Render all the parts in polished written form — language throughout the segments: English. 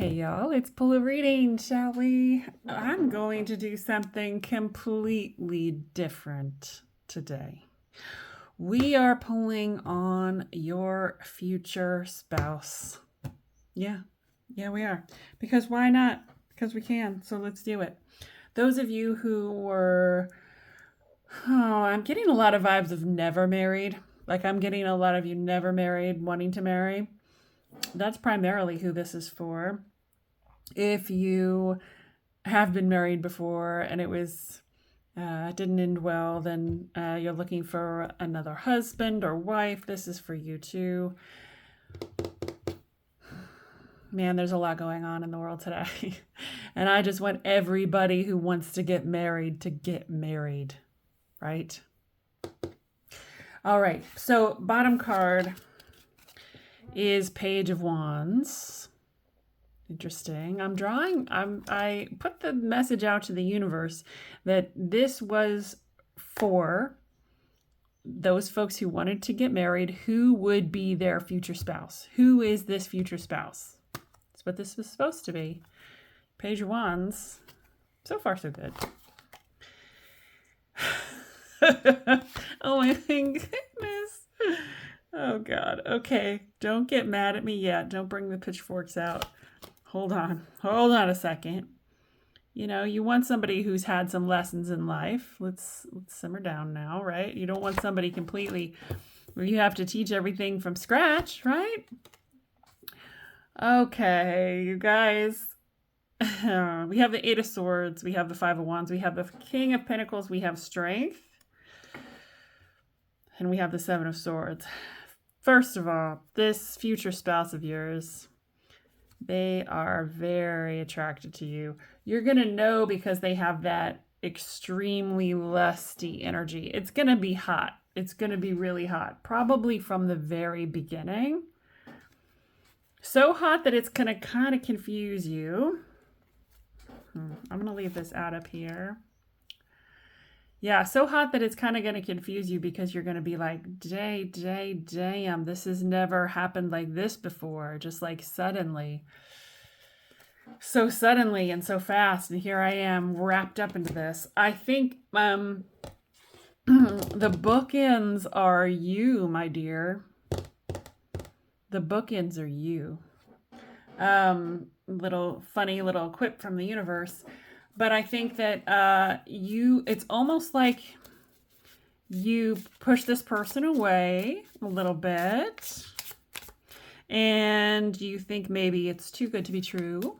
Hey y'all, let's pull a reading, shall we? I'm going to do something completely different today. We are pulling on your future spouse. Yeah, we are. Because why not? Because we can, so let's do it. Those of you who were, I'm getting a lot of vibes of never married. Like I'm getting a lot of you never married, wanting to marry. That's primarily who this is for. If you have been married before and it didn't end well, then you're looking for another husband or wife. This is for you too. Man, there's a lot going on in the world today. And I just want everybody who wants to get married, right? All right, so bottom card is Page of Wands. Interesting. I put the message out to the universe that this was for those folks who wanted to get married, who would be their future spouse. Who is this future spouse? That's what this was supposed to be. Page of Wands. So far, so good. Oh my goodness. Oh God. Okay. Don't get mad at me yet. Don't bring the pitchforks out. Hold on a second. You know, you want somebody who's had some lessons in life. Let's simmer down now, right? You don't want somebody completely where you have to teach everything from scratch, right? Okay, you guys. We have the Eight of Swords, we have the Five of Wands, we have the King of Pentacles, we have Strength, and we have the Seven of Swords. First of all, this future spouse of yours, they are very attracted to you. You're going to know because they have that extremely lusty energy. It's going to be hot. It's going to be really hot, probably from the very beginning. So hot that it's going to kind of confuse you. I'm going to leave this out up here. Yeah, so hot that it's kind of going to confuse you because you're going to be like, damn, this has never happened like this before. Just like suddenly. So suddenly and so fast. And here I am wrapped up into this. I think the bookends are you, my dear. The bookends are you. Funny little quip from the universe. But I think that it's almost like you push this person away a little bit and you think maybe it's too good to be true.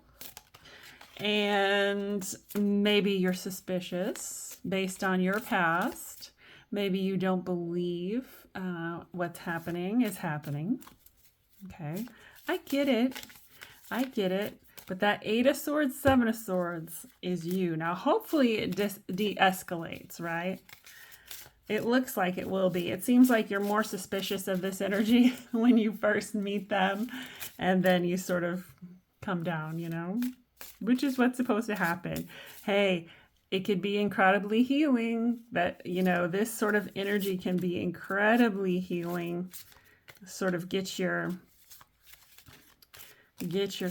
And maybe you're suspicious based on your past. Maybe you don't believe what's happening is happening. Okay, I get it. But that Eight of Swords, Seven of Swords is you. Now, hopefully it de-escalates, right? It looks like it will be. It seems like you're more suspicious of this energy when you first meet them. And then you sort of come down, you know? Which is what's supposed to happen. Hey, it could be incredibly healing. That, you know, this sort of energy can be incredibly healing. Sort of get your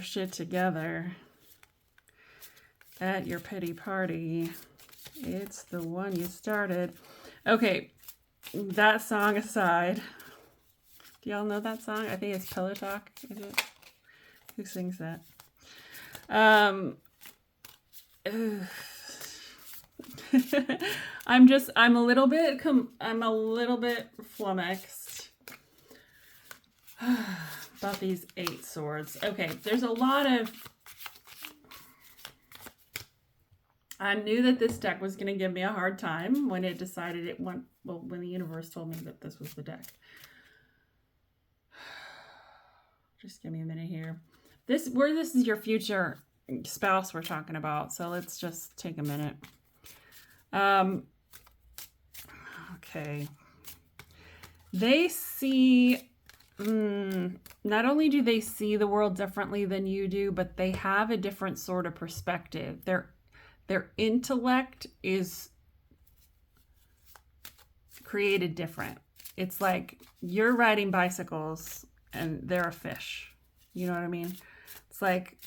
shit together at your pity party. It's the one you started. Okay, that song aside, do y'all know that song? I think it's Pillow Talk. Is it? Who sings that? I'm a little bit flummoxed about these Eight Swords. Okay, there's a lot of... I knew that this deck was going to give me a hard time when it decided when the universe told me that this was the deck. Just give me a minute here. This is your future spouse we're talking about, so let's just take a minute. Okay. They see... not only do they see the world differently than you do, but they have a different sort of perspective. Their intellect is created different. It's like you're riding bicycles and they're a fish. You know what I mean? It's like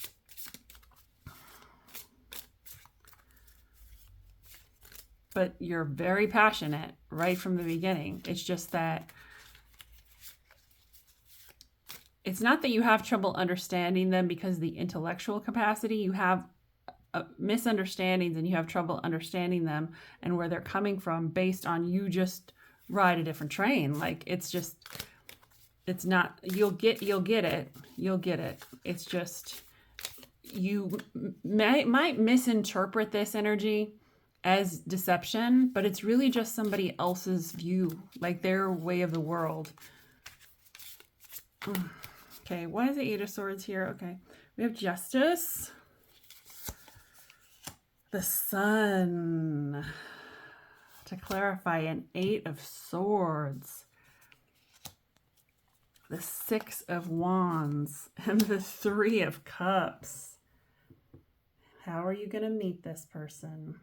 but you're very passionate right from the beginning. It's just that it's not that you have trouble understanding them because of the intellectual capacity. You have misunderstandings and you have trouble understanding them and where they're coming from based on you just ride a different train. Like it's not, you'll get it. It's just, you might misinterpret this energy as deception, but it's really just somebody else's view, like their way of the world. Okay, why is the Eight of Swords here? Okay, we have Justice. The Sun. To clarify, an Eight of Swords. The Six of Wands. And the Three of Cups. How are you going to meet this person?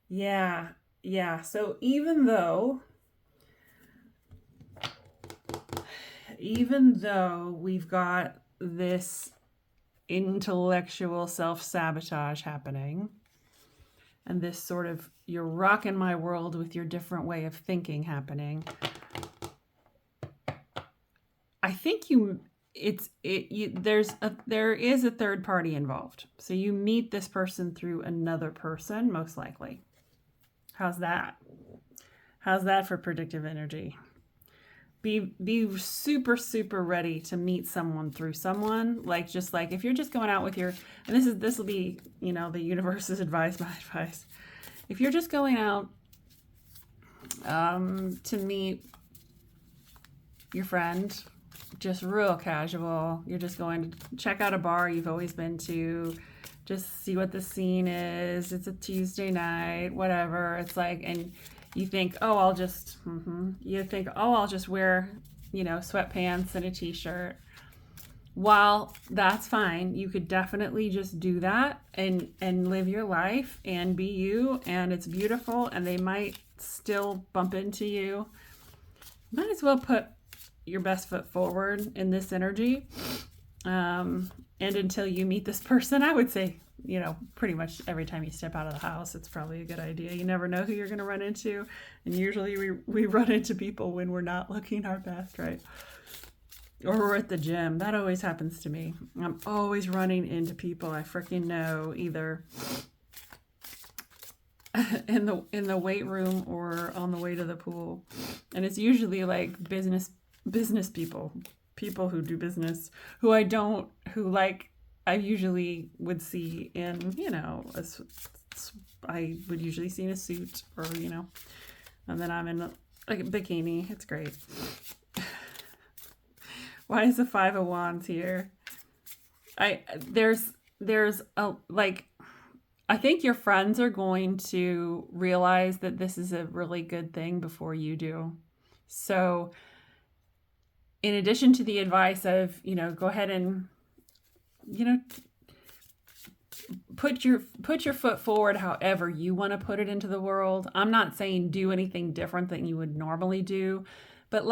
Yeah. So even though we've got this intellectual self-sabotage happening, and this sort of, you're rocking my world with your different way of thinking happening, I think there is a third party involved. So you meet this person through another person, most likely. How's that? How's that for predictive energy? Be super, super ready to meet someone through someone. Like, just like if you're just going out with your, and this will be, the universe's advice, my advice. If you're just going out to meet your friend, just real casual, you're just going to check out a bar you've always been to, just see what the scene is. It's a Tuesday night, whatever. It's like, and you think, I'll just wear, sweatpants and a t-shirt. While that's fine, you could definitely just do that and live your life and be you, and it's beautiful, and they might still bump into you. Might as well put your best foot forward in this energy. And until you meet this person, I would say, pretty much every time you step out of the house, it's probably a good idea. You never know who you're going to run into. And usually we run into people when we're not looking our best, right? Or we're at the gym. That always happens to me. I'm always running into people I freaking know, either in the weight room or on the way to the pool. And it's usually like business people who do business, who I usually would see in, I would usually see in a suit, or, and then I'm in a bikini. It's great. Why is the Five of Wands here? There's a, I think your friends are going to realize that this is a really good thing before you do. So in addition to the advice of, go ahead and, put your foot forward however you want to put it into the world. I'm not saying do anything different than you would normally do, but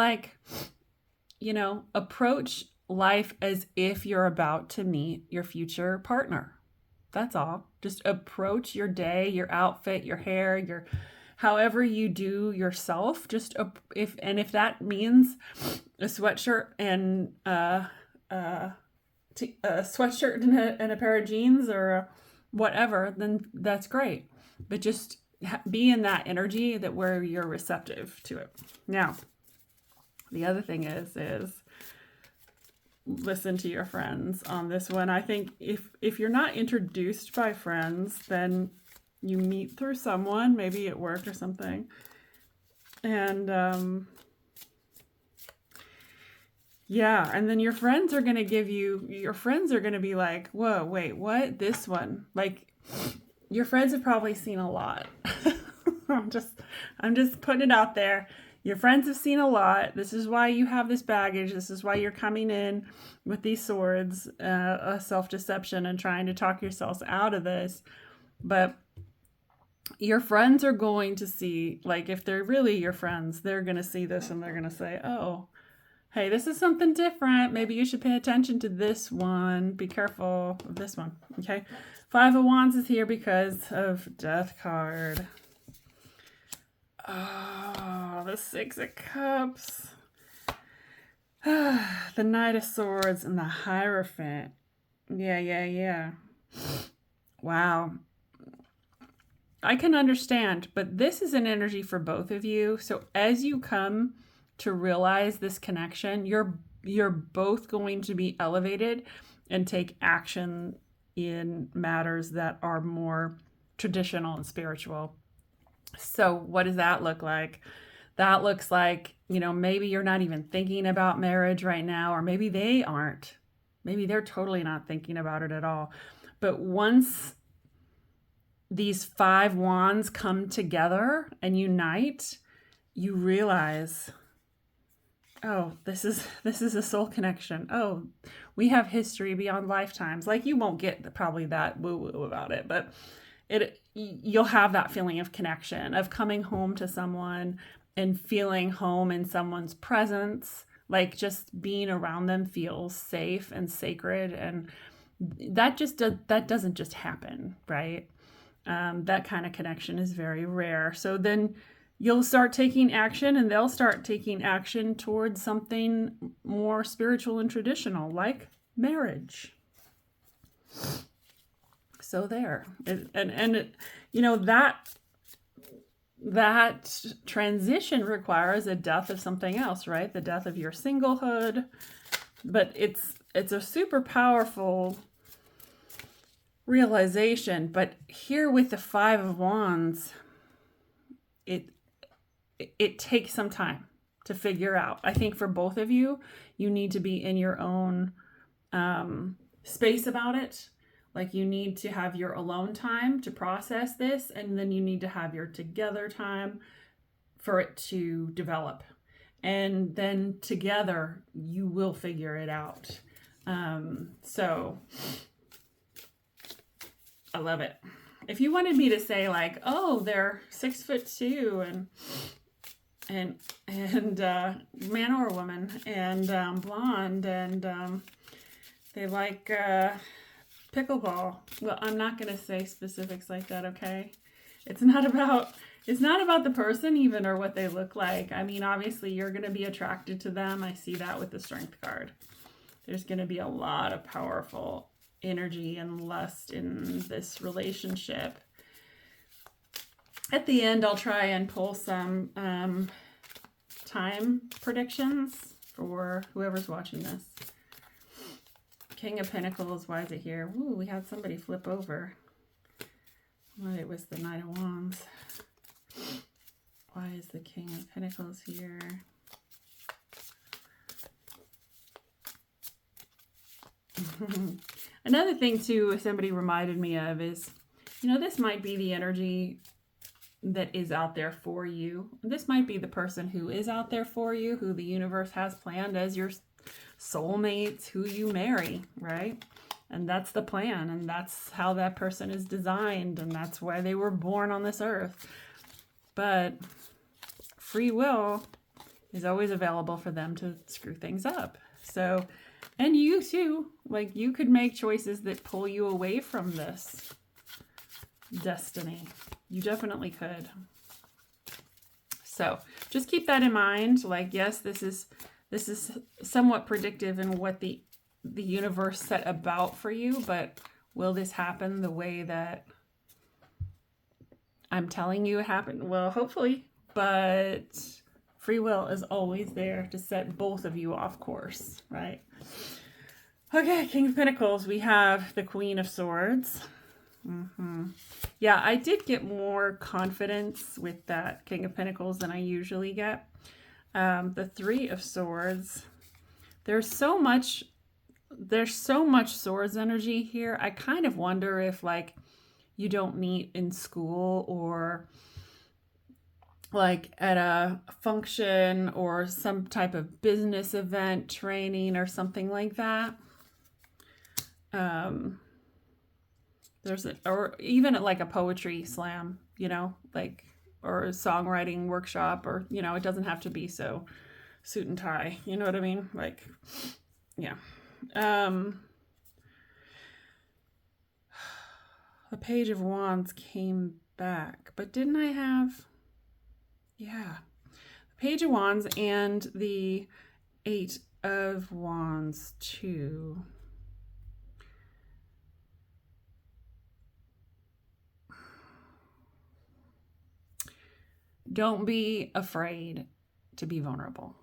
approach life as if you're about to meet your future partner. That's all. Just approach your day, your outfit, your hair, your however you do yourself. Just if that means a sweatshirt and a sweatshirt and a pair of jeans or whatever, then that's great. But just be in that energy where you're receptive to it. Now, the other thing is listen to your friends on this one. I think if you're not introduced by friends, then you meet through someone, maybe at work or something. And and then your friends are going to be like, whoa, wait, what? This one? Like, your friends have probably seen a lot. I'm just putting it out there. Your friends have seen a lot. This is why you have this baggage. This is why you're coming in with these swords, self-deception, and trying to talk yourselves out of this. But your friends are going to see, if they're really your friends, they're going to see this and they're going to say, oh, hey, this is something different. Maybe you should pay attention to this one. Be careful of this one. Okay. Five of Wands is here because of Death card. Oh, the Six of Cups. The Knight of Swords and the Hierophant. Yeah. Wow. I can understand, but this is an energy for both of you. So as you come to realize this connection, you're both going to be elevated and take action in matters that are more traditional and spiritual. So what does that look like? That looks like, maybe you're not even thinking about marriage right now, or maybe they aren't. Maybe they're totally not thinking about it at all. But once these 5 wands come together and unite, you realize, oh, this is a soul connection. Oh, we have history beyond lifetimes. Like, you won't get probably that woo-woo about it, but you'll have that feeling of connection, of coming home to someone and feeling home in someone's presence. Like, just being around them feels safe and sacred, and that doesn't just happen, right? That kind of connection is very rare. So then you'll start taking action, and they'll start taking action towards something more spiritual and traditional, like marriage. So there. That transition requires a death of something else, right? The death of your singlehood. But it's a super powerful realization. But here with the 5 of Wands, it takes some time to figure out. I think for both of you, you need to be in your own space about it. Like, you need to have your alone time to process this, and then you need to have your together time for it to develop. And then together, you will figure it out. So I love it. If you wanted me to say, like, oh, they're 6'2" and man or woman, and blonde, and they like pickleball. Well, I'm not going to say specifics like that, okay? It's not about the person even, or what they look like. I mean, obviously you're going to be attracted to them. I see that with the Strength card. There's going to be a lot of powerful energy and lust in this relationship. At the end, I'll try and pull some time predictions for whoever's watching this. King of Pentacles, why is it here? Ooh, we had somebody flip over. Well, it was the Knight of Wands. Why is the King of Pentacles here? Another thing, too, somebody reminded me of is, this might be the energy that is out there for you. This might be the person who is out there for you, who the universe has planned as your soulmates, who you marry, right? And that's the plan, and that's how that person is designed, and that's why they were born on this earth. But free will is always available for them to screw things up. So, and you too, like, you could make choices that pull you away from this destiny. You definitely could. So just keep that in mind. Like, yes, this is somewhat predictive in what the universe set about for you, but will this happen the way that I'm telling you it happened? Well, hopefully, but free will is always there to set both of you off course, right? Okay, King of Pentacles, we have the Queen of Swords. Yeah, I did get more confidence with that King of Pentacles than I usually get. The Three of Swords, there's so much swords energy here. I kind of wonder if, like, you don't meet in school, or like at a function or some type of business event, training, or something like that. Or even at like a poetry slam, like, or a songwriting workshop, or, it doesn't have to be so suit and tie. You know what I mean? Like, yeah. The Page of Wands came back, but didn't I have... Yeah. Page of Wands and the Eight of Wands too. Don't be afraid to be vulnerable.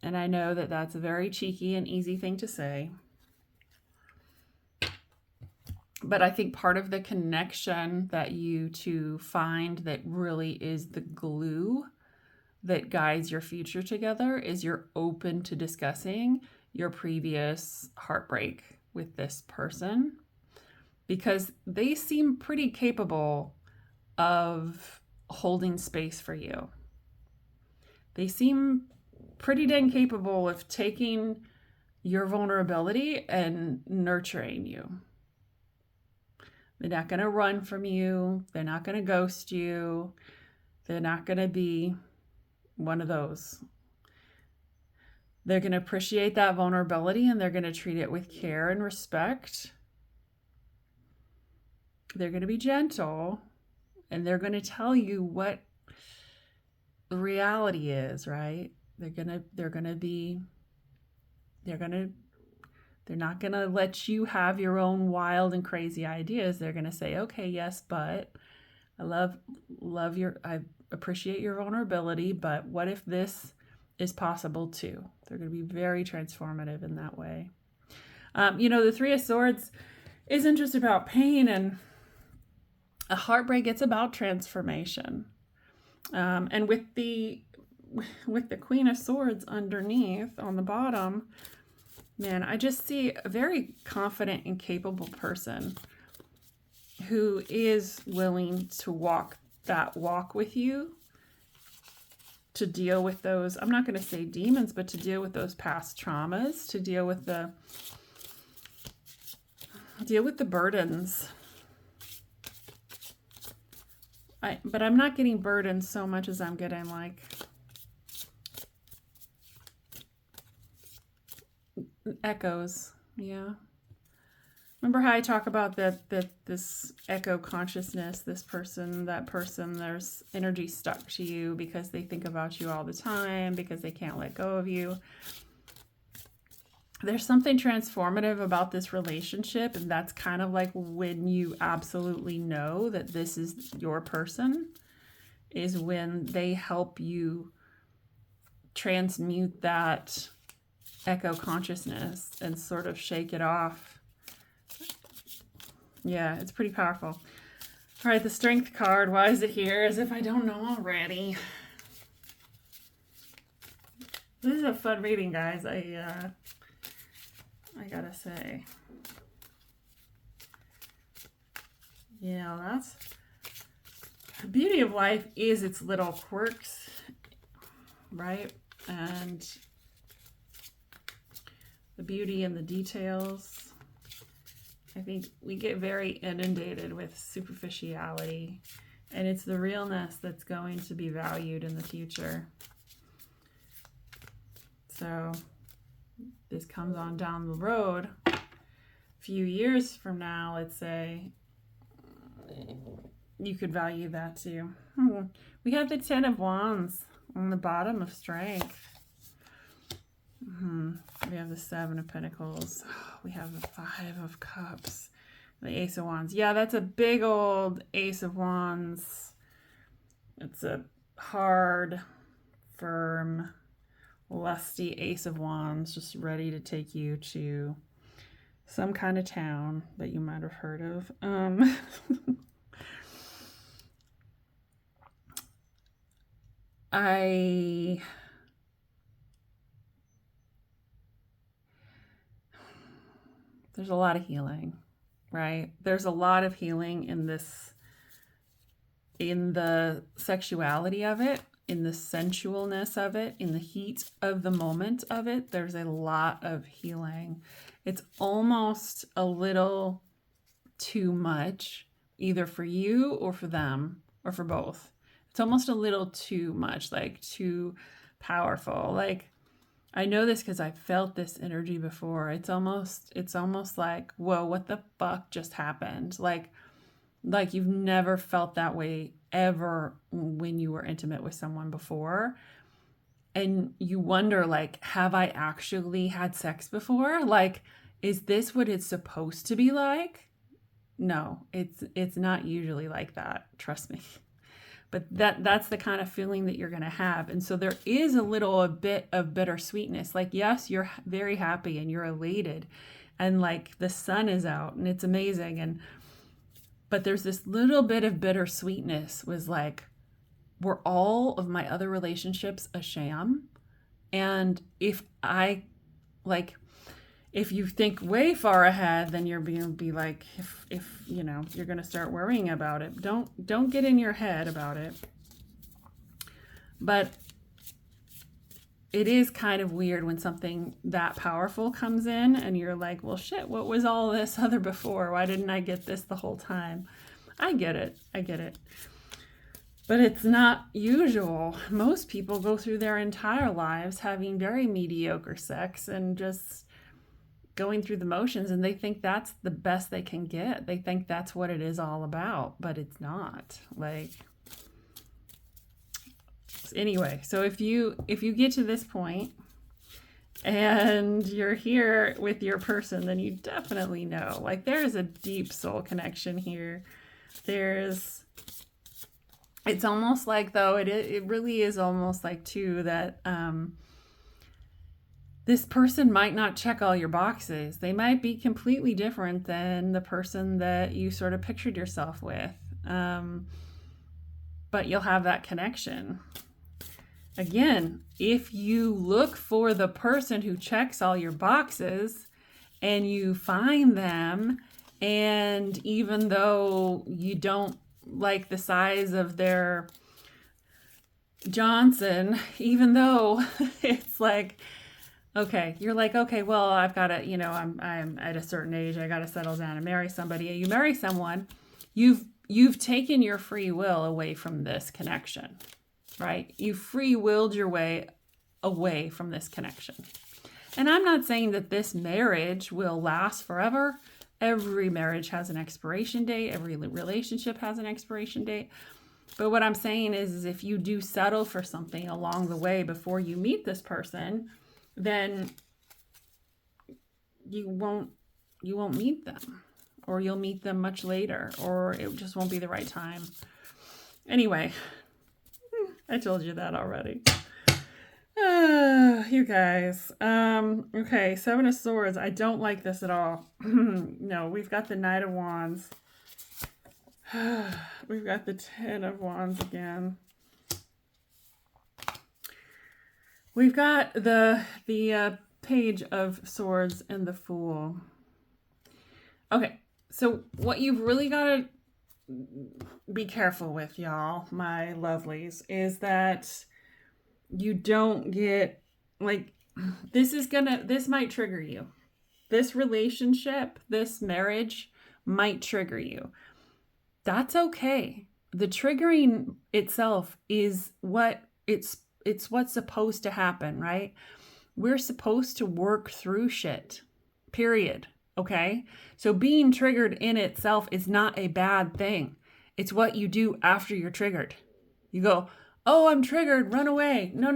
And I know that that's a very cheeky and easy thing to say. But I think part of the connection that you two find that really is the glue that guides your future together is you're open to discussing your previous heartbreak with this person, because they seem pretty capable of holding space for you. They seem pretty dang capable of taking your vulnerability and nurturing you. They're not going to run from you. They're not going to ghost you. They're not going to be one of those. They're going to appreciate that vulnerability and they're going to treat it with care and respect. They're going to be gentle and thgoing to tell you what the reality is, right? They're not going to let you have your own wild and crazy ideas. They're going to say, okay, yes, but I appreciate your vulnerability, but what if this is possible too? They're going to be very transformative in that way. The Three of Swords isn't just about pain and a heartbreak. It's about transformation. And with the Queen of Swords underneath on the bottom, man, I just see a very confident and capable person who is willing to walk that walk with you, to deal with those, I'm not going to say demons, but to deal with those past traumas, to deal with the burdens. But I'm not getting burdened so much as I'm getting like echoes. Yeah. Remember how I talk about this echo consciousness, this person, that person, there's energy stuck to you because they think about you all the time, because they can't let go of you. There's something transformative about this relationship, and that's kind of like when you absolutely know that this is your person, is when they help you transmute that echo consciousness and sort of shake it off. Yeah, it's pretty powerful. All right, the Strength card. Why is it here? As if I don't know already. This is a fun reading, guys. I gotta say. Yeah, that's... The beauty of life is its little quirks, right? And the beauty in the details. I think we get very inundated with superficiality, and it's the realness that's going to be valued in the future. So this comes on down the road, a few years from now, let's say, you could value that too. We have the Ten of Wands on the bottom of Strength. We have the Seven of Pentacles. We have the Five of Cups. The Ace of Wands. Yeah, that's a big old Ace of Wands. It's a hard, firm, lusty Ace of Wands, just ready to take you to some kind of town that you might have heard of. There's a lot of healing, right? There's a lot of healing in this, in the sexuality of it, in the sensualness of it, in the heat of the moment of it. There's a lot of healing. It's almost a little too much, either for you or for them, or for both. It's almost a little too much, like too powerful. Like, I know this because I felt this energy before. It's almost like, whoa, what the fuck just happened? Like you've never felt that way ever when you were intimate with someone before. And you wonder, like, have I actually had sex before? Like, is this what it's supposed to be like? No, it's not usually like that. Trust me. But that's the kind of feeling that you're going to have. And so there is a bit of bittersweetness. Like, yes, you're very happy and you're elated and like the sun is out and it's amazing. But there's this little bit of bittersweetness was like, were all of my other relationships a sham? And if you think way far ahead, then you're going to be like, if you're going to start worrying about it. Don't get in your head about it. But it is kind of weird when something that powerful comes in and you're like, well, shit, what was all this other before? Why didn't I get this the whole time? I get it. But it's not usual. Most people go through their entire lives having very mediocre sex and just going through the motions, and they think that's the best they can get. They think that's what it is all about, but it's not. Like, anyway, so if you get to this point and you're here with your person, then you definitely know, like, there's a deep soul connection here. It's almost like, though, it really is almost like, too, that this person might not check all your boxes. They might be completely different than the person that you sort of pictured yourself with. But you'll have that connection. Again, if you look for the person who checks all your boxes and you find them, and even though you don't like the size of their Johnson, even though it's like, okay, you're like, okay, well, I've got to, I'm at a certain age, I got to settle down and marry somebody. You marry someone, you've taken your free will away from this connection, right? You free willed your way away from this connection. And I'm not saying that this marriage will last forever. Every marriage has an expiration date. Every relationship has an expiration date. But what I'm saying is if you do settle for something along the way before you meet this person, then you won't meet them, or you'll meet them much later, or it just won't be the right time. Anyway, I told you that already. You guys. Okay, Seven of Swords. I don't like this at all. No, we've got the Knight of Wands. We've got the Ten of Wands again. We've got the Page of Swords and the Fool. Okay, so what you've really got to be careful with, y'all, my lovelies, is that you don't get, like, this might trigger you. This relationship, this marriage might trigger you. That's okay. The triggering itself is it's what's supposed to happen, right? We're supposed to work through shit, period. Okay? So being triggered in itself is not a bad thing. It's what you do after you're triggered. You go, oh, I'm triggered, run away. No.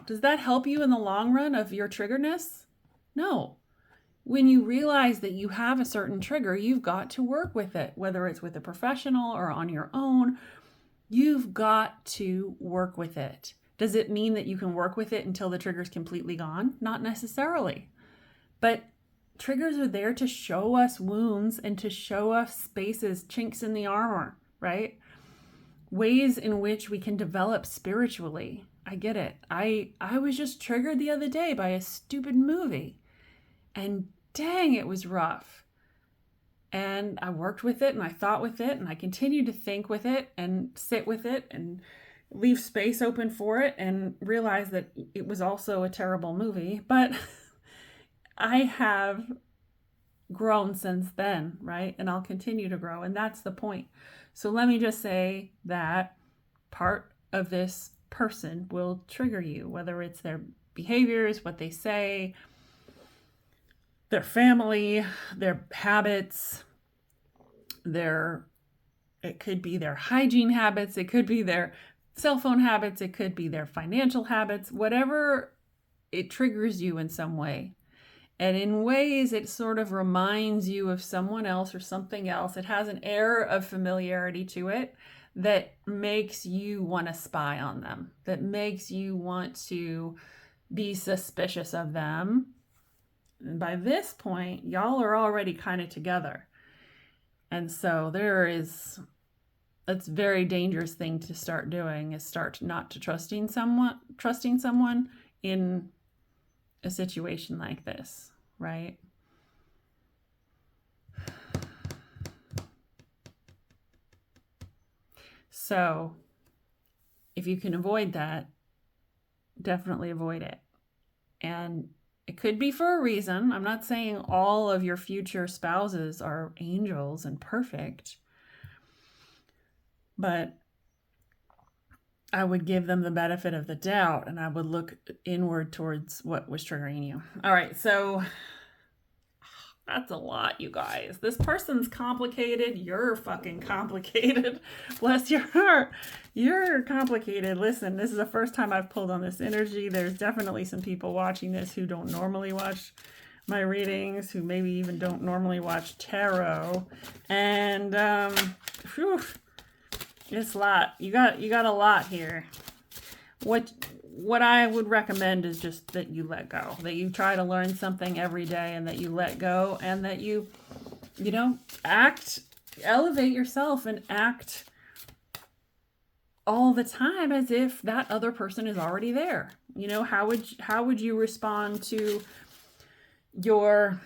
Does that help you in the long run of your triggeredness? No. When you realize that you have a certain trigger, you've got to work with it, whether it's with a professional or on your own. You've got to work with it. Does it mean that you can work with it until the trigger's completely gone? Not necessarily. But triggers are there to show us wounds and to show us spaces, chinks in the armor, right? Ways in which we can develop spiritually. I get it. I was just triggered the other day by a stupid movie. And dang, it was rough. And I worked with it and I thought with it and I continued to think with it and sit with it and leave space open for it and realize that it was also a terrible movie. But I have grown since then, right? And I'll continue to grow. And that's the point. So let me just say that part of this person will trigger you, whether it's their behaviors, what they say, their family, their habits, their It could be their hygiene habits. It could be their cell phone habits. It could be their financial habits, whatever it triggers you in some way. And in ways, it sort of reminds you of someone else or something else. It has an air of familiarity to it that makes you want to spy on them, that makes you want to be suspicious of them. And by this point, y'all are already kind of together. And so that's a very dangerous thing to start doing, is start not to trusting someone in a situation like this, right? So if you can avoid that, definitely avoid it. And it could be for a reason. I'm not saying all of your future spouses are angels and perfect, but I would give them the benefit of the doubt, and I would look inward towards what was triggering you. All right, so that's a lot, you guys. This person's complicated. You're fucking complicated. Bless your heart. You're complicated. Listen, this is the first time I've pulled on this energy. There's definitely some people watching this who don't normally watch my readings, who maybe even don't normally watch tarot. And it's a lot. You got a lot here. What I would recommend is just that you let go, that you try to learn something every day, and that you let go, and that you elevate yourself and act all the time as if that other person is already there. How would you respond to your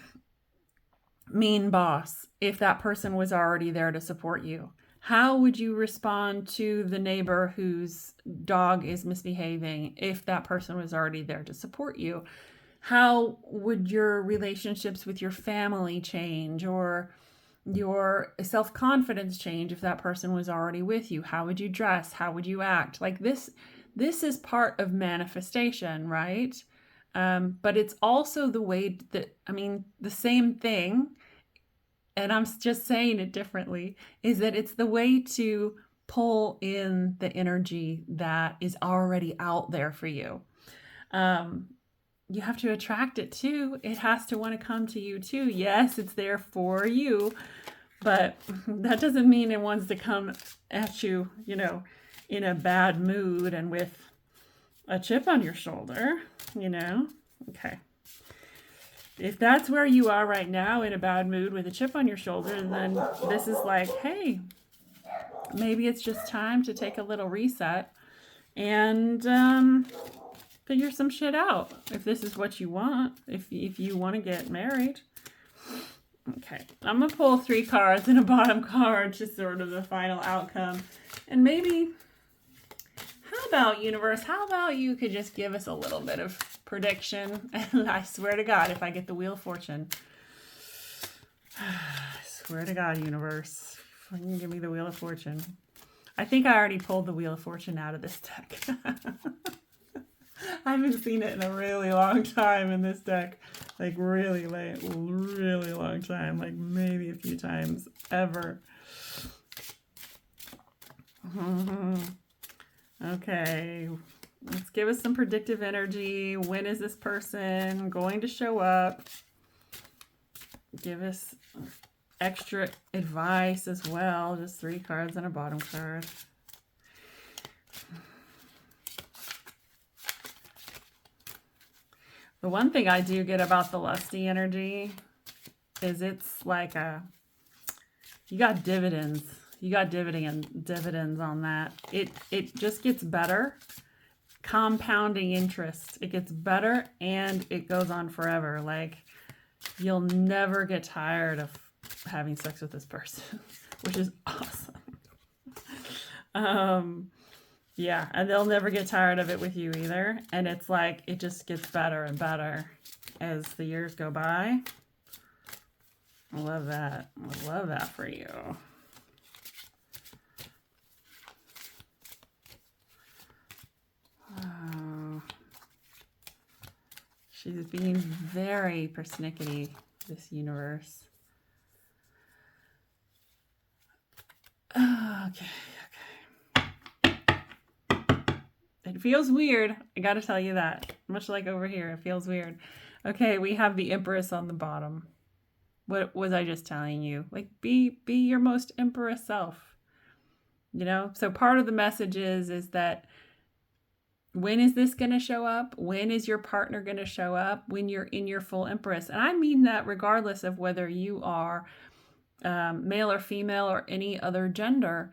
mean boss if that person was already there to support you? How would you respond to the neighbor whose dog is misbehaving if that person was already there to support you? How would your relationships with your family change, or your self-confidence change if that person was already with you? How would you dress? How would you act? Like this is part of manifestation, right? But it's also the way that, the same thing, and I'm just saying it differently, is that it's the way to pull in the energy that is already out there for you. You have to attract it too. It has to want to come to you too. Yes, it's there for you, but that doesn't mean it wants to come at you, in a bad mood and with a chip on your shoulder, Okay. If that's where you are right now, in a bad mood with a chip on your shoulder, then this is like, hey, maybe it's just time to take a little reset and figure some shit out. If this is what you want, if you want to get married. Okay, I'm going to pull 3 cards and a bottom card to sort of the final outcome. And maybe, how about universe, how about you could just give us a little bit of prediction? And I swear to God, if I get the Wheel of Fortune, I swear to God, universe, fucking give me the Wheel of Fortune. I think I already pulled the Wheel of Fortune out of this deck. I haven't seen it in a really long time in this deck. Like really long time. Like maybe a few times ever. Okay. Let's give us some predictive energy. When is this person going to show up? Give us extra advice as well. Just 3 cards and a bottom card. The one thing I do get about the lusty energy is it's like you got dividends. You got dividends on that. It just gets better. Compounding interest. It gets better and it goes on forever. Like you'll never get tired of having sex with this person, which is awesome. Yeah, and they'll never get tired of it with you either. And it's like, it just gets better and better as the years go by. I love that. I love that for you. Oh. She's being very persnickety, this universe. It feels weird. I got to tell you that. Much like over here, it feels weird. Okay, we have the Empress on the bottom. What was I just telling you? Like, be your most Empress self. You know? So part of the message is that when is this going to show up? When is your partner going to show up? When you're in your full Empress. And I mean that regardless of whether you are male or female or any other gender.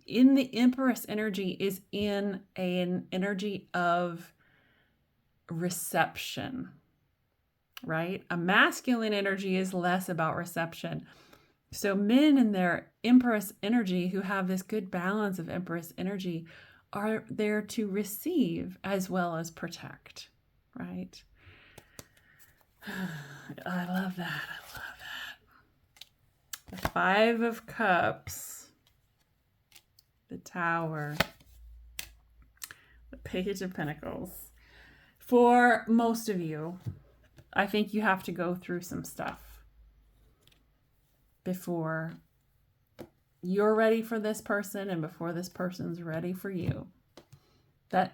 In the Empress energy is in an energy of reception, right? A masculine energy is less about reception. So men in their Empress energy, who have this good balance of Empress energy, are there to receive as well as protect, right? I love that. The Five of Cups, the Tower, the Page of Pentacles. For most of you, I think you have to go through some stuff before you're ready for this person and before this person's ready for you.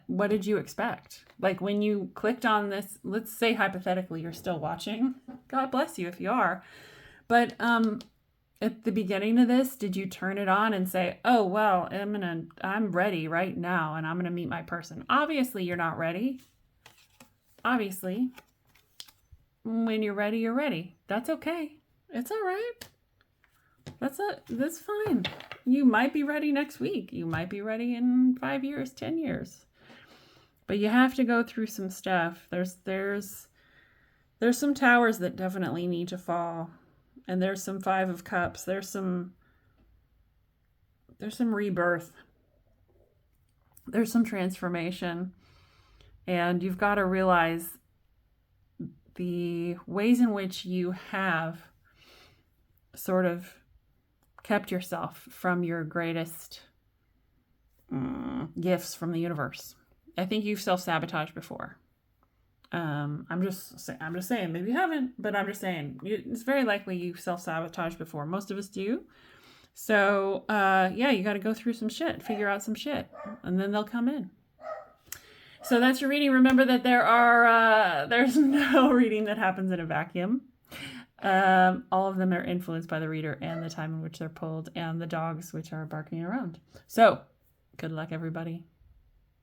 What did you expect? Like when you clicked on this, let's say hypothetically you're still watching. God bless you if you are. But at the beginning of this, did you turn it on and say, oh, well, I'm ready right now and I'm going to meet my person? Obviously, you're not ready. Obviously, when you're ready, you're ready. That's okay. It's all right. That's fine. You might be ready next week. You might be ready in 5 years, 10 years. But you have to go through some stuff. There's some towers that definitely need to fall. And there's some Five of Cups. There's some rebirth. There's some transformation. And you've got to realize the ways in which you have sort of kept yourself from your greatest gifts from the universe. I think you've self-sabotaged before. I'm just saying, maybe you haven't, but I'm just saying, it's very likely you've self-sabotaged before. Most of us do. So, yeah, you got to go through some shit, figure out some shit, and then they'll come in. So that's your reading. Remember that there's no reading that happens in a vacuum. All of them are influenced by the reader and the time in which they're pulled and the dogs which are barking around. So, good luck, everybody.